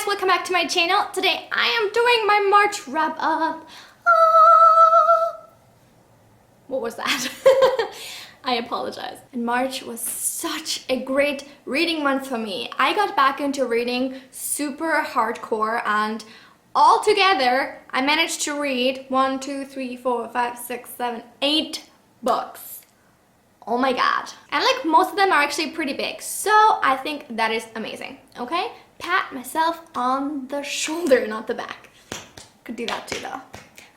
welcome back to my channel. Today I am doing my March wrap up. What was that? I apologize. And March was such a great reading month for me. I got back into reading super hardcore, and all together I managed to read 1, 2, 3, 4, 5, 6, 7, 8 books. Oh my god. And like most of them are actually pretty big, so I think that is amazing. Okay? Pat myself on the shoulder, not the back. Could do that too though.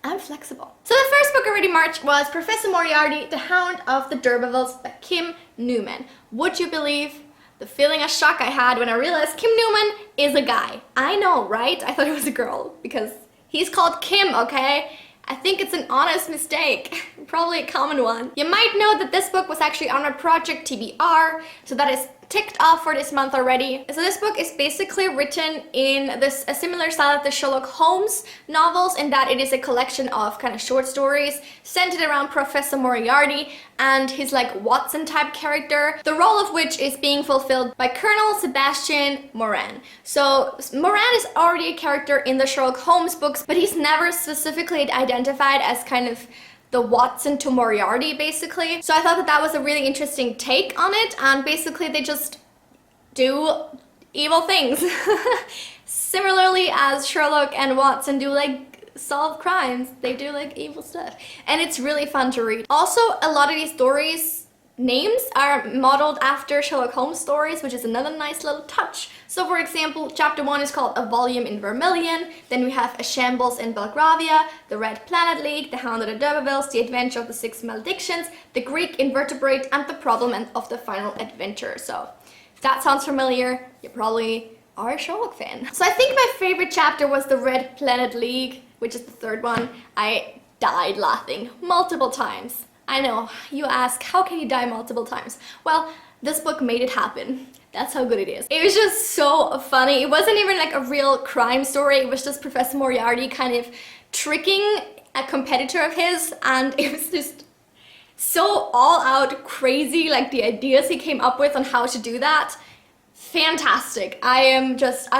I'm flexible. So the first book I read in March was Professor Moriarty, The Hound of the D'Urbervilles by Kim Newman. Would you believe the feeling of shock I had when I realized Kim Newman is a guy? I know, right? I thought it was a girl because he's called Kim, okay? I think it's an honest mistake, probably a common one. You might know that this book was actually on my project TBR, so that is ticked off for this month already. So this book is basically written in a similar style of the Sherlock Holmes novels, in that it is a collection of kind of short stories centered around Professor Moriarty and his like Watson type character, the role of which is being fulfilled by Colonel Sebastian Moran. So Moran is already a character in the Sherlock Holmes books, but he's never specifically identified as kind of the Watson to Moriarty, basically. So I thought that that was a really interesting take on it, and basically they just do evil things. Similarly as Sherlock and Watson do like solve crimes, they do like evil stuff. And it's really fun to read. Also, a lot of these stories names are modeled after Sherlock Holmes stories, which is another nice little touch. So for example, chapter 1 is called A Volume in Vermilion, then we have A Shambles in Belgravia, The Red Planet League, The Hound of the D'Urbervilles, The Adventure of the Six Maledictions, The Greek Invertebrate, and The Problem of the Final Adventure. So if that sounds familiar, you probably are a Sherlock fan. So I think my favorite chapter was The Red Planet League, which is the third one. I died laughing multiple times. I know, you ask, how can you die multiple times? Well, this book made it happen. That's how good it is. It was just so funny. It wasn't even like a real crime story. It was just Professor Moriarty kind of tricking a competitor of his, and it was just so all out crazy, like the ideas he came up with on how to do that. Fantastic. I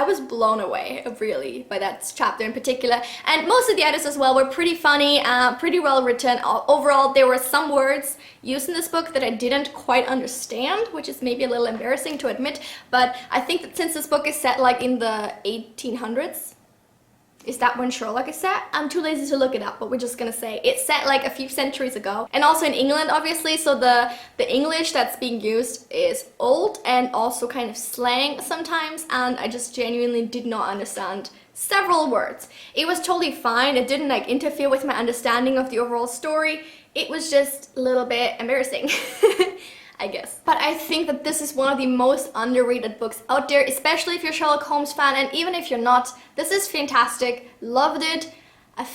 was blown away really by that chapter in particular, and most of the others as well were pretty funny, pretty well written. Overall, there were some words used in this book that I didn't quite understand, which is maybe a little embarrassing to admit, but I think that since this book is set like in the 1800s, is that when Sherlock is set? I'm too lazy to look it up, but we're just gonna say it's set like a few centuries ago. And also in England, obviously, so the English that's being used is old and also kind of slang sometimes, and I just genuinely did not understand several words. It was totally fine. It didn't like interfere with my understanding of the overall story. It was just a little bit embarrassing. I guess. But I think that this is one of the most underrated books out there, especially if you're a Sherlock Holmes fan, and even if you're not, this is fantastic. Loved it.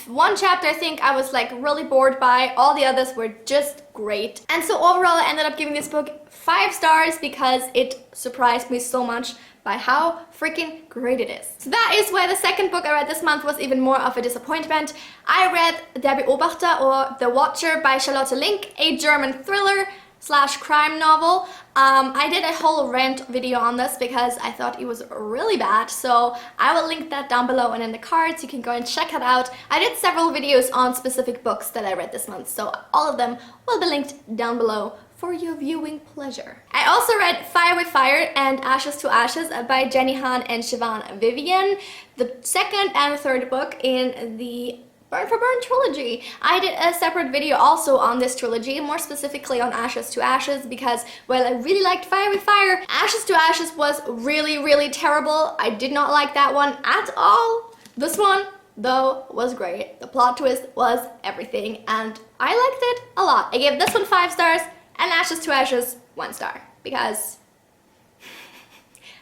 One chapter I think I was like really bored by, all the others were just great. And so overall I ended up giving this book 5 stars because it surprised me so much by how freaking great it is. So that is why the second book I read this month was even more of a disappointment. I read Der Beobachter, or The Watcher by Charlotte Link, a German thriller / crime novel. I did a whole rant video on this because I thought it was really bad, so I will link that down below and in the cards. You can go and check it out. I did several videos on specific books that I read this month, so all of them will be linked down below for your viewing pleasure. I also read Fire with Fire and Ashes to Ashes by Jenny Han and Siobhan Vivian, the second and third book in the Burn for Burn trilogy. I did a separate video also on this trilogy, more specifically on Ashes to Ashes, because while I really liked Fire with Fire, Ashes to Ashes was really terrible. I did not like that one at all. This one, though, was great. The plot twist was everything, and I liked it a lot. I gave this one 5 stars and Ashes to Ashes 1 star, because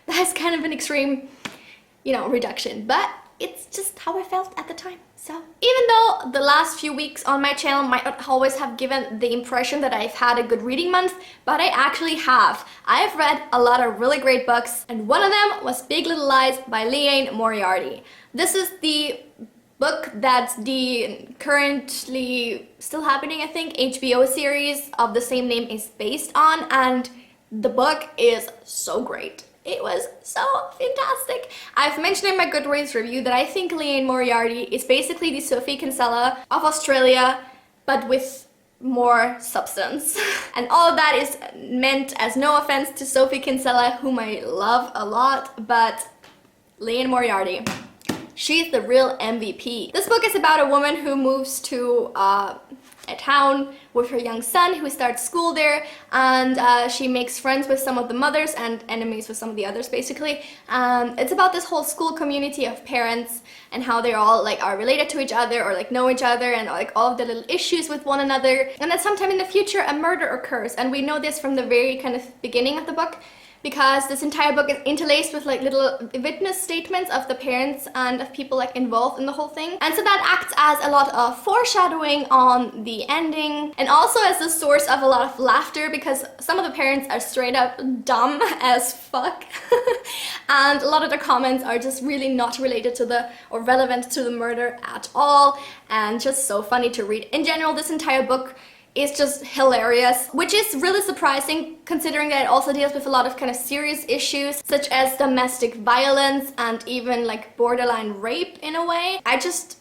that's kind of an extreme, you know, reduction, but it's just how I felt at the time. So even though the last few weeks on my channel might not always have given the impression that I've had a good reading month, but I actually have. I've read a lot of really great books, and one of them was Big Little Lies by Liane Moriarty. This is the book that's the currently still happening, I think, HBO series of the same name is based on, and the book is so great. It was so fantastic. I've mentioned in my Goodreads review that I think Liane Moriarty is basically the Sophie Kinsella of Australia, but with more substance. And all of that is meant as no offense to Sophie Kinsella, whom I love a lot, but Liane Moriarty, she's the real MVP. This book is about a woman who moves to a town with her young son who starts school there, and she makes friends with some of the mothers and enemies with some of the others, basically. It's about this whole school community of parents and how they all like are related to each other or like know each other, and like all of the little issues with one another. And then sometime in the future a murder occurs, and we know this from the very kind of beginning of the book, because this entire book is interlaced with like little witness statements of the parents and of people like involved in the whole thing. And so that acts as a lot of foreshadowing on the ending, and also as a source of a lot of laughter, because some of the parents are straight up dumb as fuck. And a lot of the comments are just really not related to the, or relevant to the murder at all, and just so funny to read. In general, this entire book is just hilarious, which is really surprising considering that it also deals with a lot of kind of serious issues such as domestic violence and even like borderline rape in a way. I just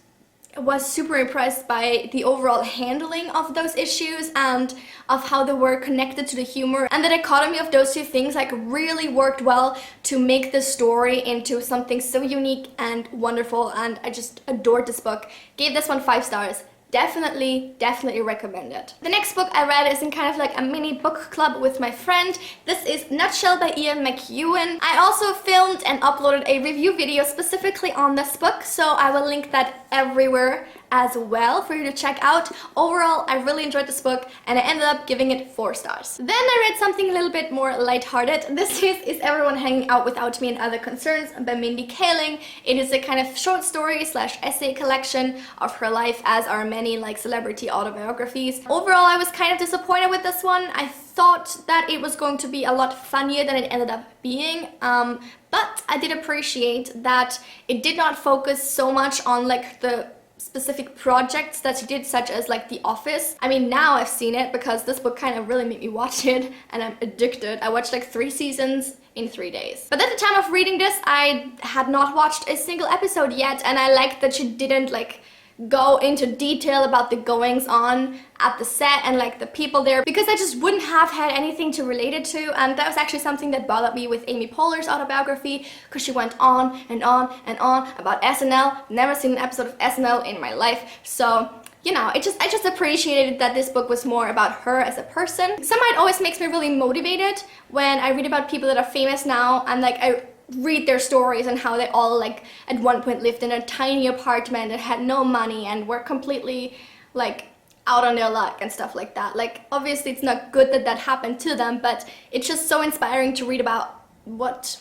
was super impressed by the overall handling of those issues and of how they were connected to the humor, and the dichotomy of those two things like really worked well to make the story into something so unique and wonderful, and I just adored this book. Gave this one 5 stars. Definitely recommend it. The next book I read is in kind of like a mini book club with my friend. This is Nutshell by Ian McEwan. I also filmed and uploaded a review video specifically on this book, so I will link that everywhere as well for you to check out. Overall, I really enjoyed this book and I ended up giving it 4 stars. Then I read something a little bit more lighthearted. This is Everyone Hanging Out Without Me and Other Concerns by Mindy Kaling. It is a kind of short story slash essay collection of her life, as are many like celebrity autobiographies. Overall, I was kind of disappointed with this one. I thought that it was going to be a lot funnier than it ended up being, but I did appreciate that it did not focus so much on like the specific projects that she did, such as like The Office. I mean, now I've seen it because this book kind of really made me watch it and I'm addicted. I watched like 3 seasons in 3 days. But at the time of reading this, I had not watched a single episode yet, and I liked that she didn't like go into detail about the goings on at the set and like the people there, because I just wouldn't have had anything to relate it to. And that was actually something that bothered me with Amy Poehler's autobiography, because she went on and on and on about SNL. Never seen an episode of SNL in my life, so you know, I just appreciated that this book was more about her as a person. Somehow it always makes me really motivated when I read about people that are famous now, and like I read their stories and how they all like at one point lived in a tiny apartment and had no money and were completely like out on their luck and stuff like that. Like obviously it's not good that that happened to them, but it's just so inspiring to read about what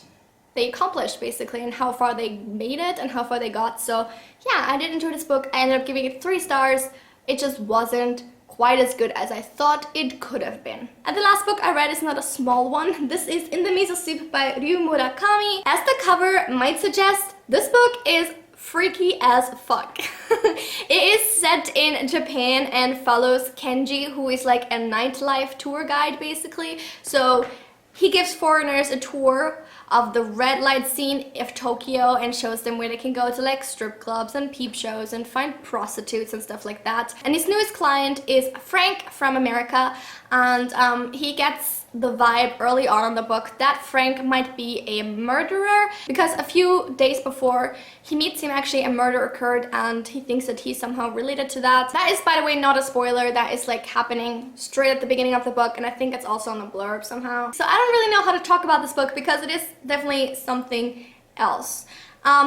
they accomplished basically and how far they made it and how far they got. So yeah, I did enjoy this book. I ended up giving it 3 stars. It just wasn't quite as good as I thought it could have been. And the last book I read is not a small one. This is In the Miso Soup by Ryu Murakami. As the cover might suggest, this book is freaky as fuck. It is set in Japan and follows Kenji, who is like a nightlife tour guide basically. So he gives foreigners a tour of the red light scene of Tokyo and shows them where they can go to like strip clubs and peep shows and find prostitutes and stuff like that. And his newest client is Frank from America, and he gets the vibe early on in the book that Frank might be a murderer, because a few days before he meets him, actually a murder occurred and he thinks that he's somehow related to that. That is, by the way, not a spoiler. That is like happening straight at the beginning of the book, and I think it's also on the blurb somehow. So I don't really know how to talk about this book because it is definitely something else.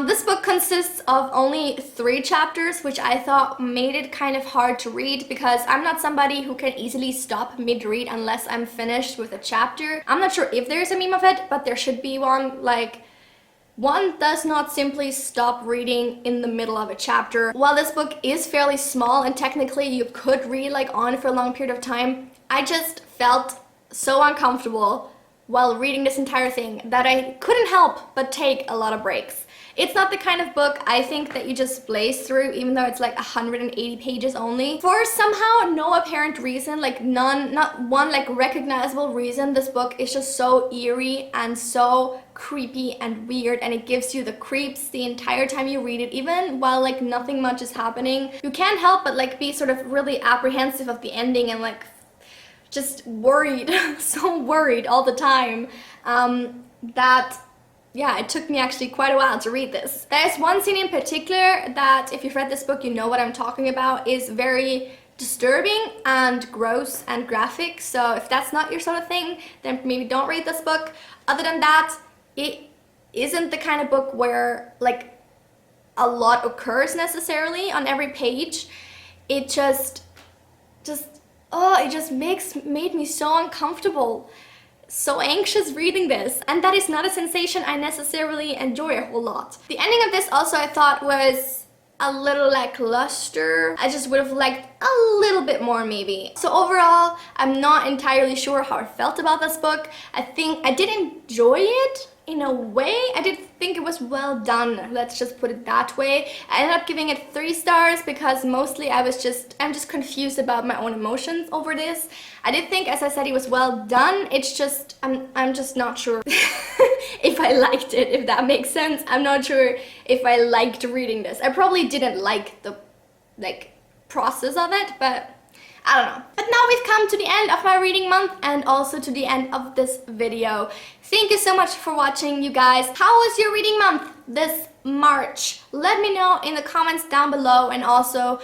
This book consists of only 3 chapters, which I thought made it kind of hard to read, because I'm not somebody who can easily stop mid-read unless I'm finished with a chapter. I'm not sure if there's a meme of it, but there should be one. Like, one does not simply stop reading in the middle of a chapter. While this book is fairly small and technically you could read like on for a long period of time, I just felt so uncomfortable while reading this entire thing that I couldn't help but take a lot of breaks. It's not the kind of book I think that you just blaze through, even though it's like 180 pages only. For somehow no apparent reason, like not one like recognizable reason, this book is just so eerie and so creepy and weird, and it gives you the creeps the entire time you read it, even while like nothing much is happening. You can't help but like be sort of really apprehensive of the ending and like just worried, so worried all the time, that yeah, it took me actually quite a while to read this. There's one scene in particular that, if you've read this book, you know what I'm talking about, is very disturbing and gross and graphic. So if that's not your sort of thing, then maybe don't read this book. Other than that, it isn't the kind of book where like a lot occurs necessarily on every page. It just made me so uncomfortable, so anxious reading this, and that is not a sensation I necessarily enjoy a whole lot. The ending of this also I thought was a little lackluster. I just would have liked a little bit more maybe. So overall, I'm not entirely sure how I felt about this book. I think I did enjoy it in a way. I did think it was well done, let's just put it that way. I ended up giving it 3 stars because mostly I'm just confused about my own emotions over this. I did think, as I said, it was well done. It's just I'm just not sure if I liked it, if that makes sense. I'm not sure if I liked reading this. I probably didn't like the process of it, but I don't know. But now we've come to the end of my reading month and also to the end of this video. Thank you so much for watching, you guys. How was your reading month this March? Let me know in the comments down below, and also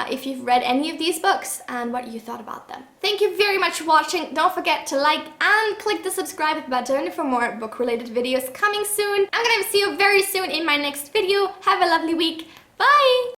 if you've read any of these books and what you thought about them. Thank you very much for watching. Don't forget to like and click the subscribe button for more book-related videos coming soon. I'm gonna see you very soon in my next video. Have a lovely week. Bye!